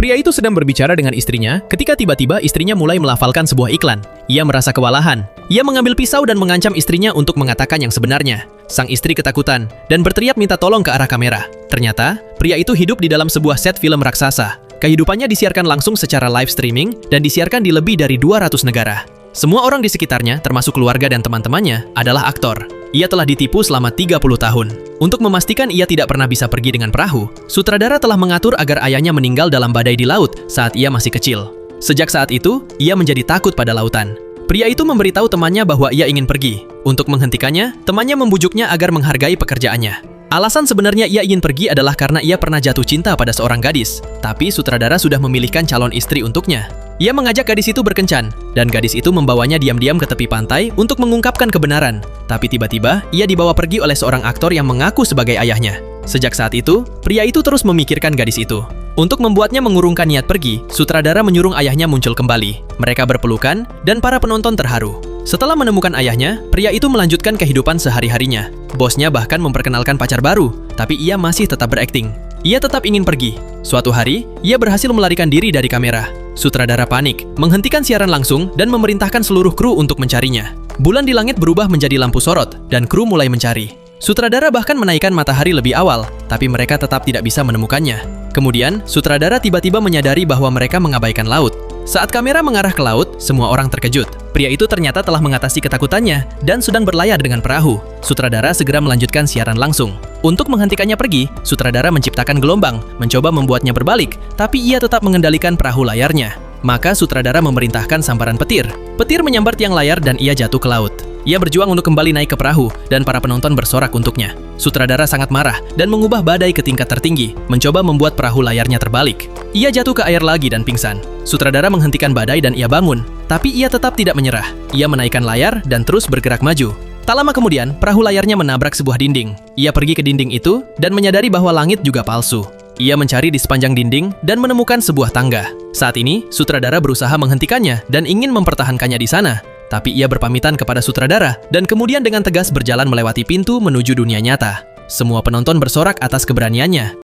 Pria itu sedang berbicara dengan istrinya ketika tiba-tiba istrinya mulai melafalkan sebuah iklan. Ia merasa kewalahan. Ia mengambil pisau dan mengancam istrinya untuk mengatakan yang sebenarnya. Sang istri ketakutan dan berteriak minta tolong ke arah kamera. Ternyata, pria itu hidup di dalam sebuah set film raksasa. Kehidupannya disiarkan langsung secara live streaming dan disiarkan di lebih dari 200 negara. Semua orang di sekitarnya, termasuk keluarga dan teman-temannya, adalah aktor. Ia telah ditipu selama 30 tahun. Untuk memastikan ia tidak pernah bisa pergi dengan perahu, sutradara telah mengatur agar ayahnya meninggal dalam badai di laut saat ia masih kecil. Sejak saat itu, ia menjadi takut pada lautan. Pria itu memberitahu temannya bahwa ia ingin pergi. Untuk menghentikannya, temannya membujuknya agar menghargai pekerjaannya. Alasan sebenarnya ia ingin pergi adalah karena ia pernah jatuh cinta pada seorang gadis. Tapi sutradara sudah memilihkan calon istri untuknya. Ia mengajak gadis itu berkencan, dan gadis itu membawanya diam-diam ke tepi pantai untuk mengungkapkan kebenaran. Tapi tiba-tiba, ia dibawa pergi oleh seorang aktor yang mengaku sebagai ayahnya. Sejak saat itu, pria itu terus memikirkan gadis itu. Untuk membuatnya mengurungkan niat pergi, sutradara menyuruh ayahnya muncul kembali. Mereka berpelukan, dan para penonton terharu. Setelah menemukan ayahnya, pria itu melanjutkan kehidupan sehari-harinya. Bosnya bahkan memperkenalkan pacar baru, tapi ia masih tetap berakting. Ia tetap ingin pergi. Suatu hari, ia berhasil melarikan diri dari kamera. Sutradara panik, menghentikan siaran langsung dan memerintahkan seluruh kru untuk mencarinya. Bulan di langit berubah menjadi lampu sorot, dan kru mulai mencari. Sutradara bahkan menaikkan matahari lebih awal, tapi mereka tetap tidak bisa menemukannya. Kemudian, sutradara tiba-tiba menyadari bahwa mereka mengabaikan laut. Saat kamera mengarah ke laut, semua orang terkejut. Pria itu ternyata telah mengatasi ketakutannya dan sedang berlayar dengan perahu. Sutradara segera melanjutkan siaran langsung. Untuk menghentikannya pergi, sutradara menciptakan gelombang, mencoba membuatnya berbalik, tapi ia tetap mengendalikan perahu layarnya. Maka sutradara memerintahkan sambaran petir. Petir menyambar tiang layar dan ia jatuh ke laut. Ia berjuang untuk kembali naik ke perahu dan para penonton bersorak untuknya. Sutradara sangat marah dan mengubah badai ke tingkat tertinggi, mencoba membuat perahu layarnya terbalik. Ia jatuh ke air lagi dan pingsan. Sutradara menghentikan badai dan ia bangun, tapi ia tetap tidak menyerah. Ia menaikkan layar dan terus bergerak maju. Tak lama kemudian, perahu layarnya menabrak sebuah dinding. Ia pergi ke dinding itu dan menyadari bahwa langit juga palsu. Ia mencari di sepanjang dinding dan menemukan sebuah tangga. Saat ini, sutradara berusaha menghentikannya dan ingin mempertahankannya di sana. Tapi ia berpamitan kepada sutradara dan kemudian dengan tegas berjalan melewati pintu menuju dunia nyata. Semua penonton bersorak atas keberaniannya.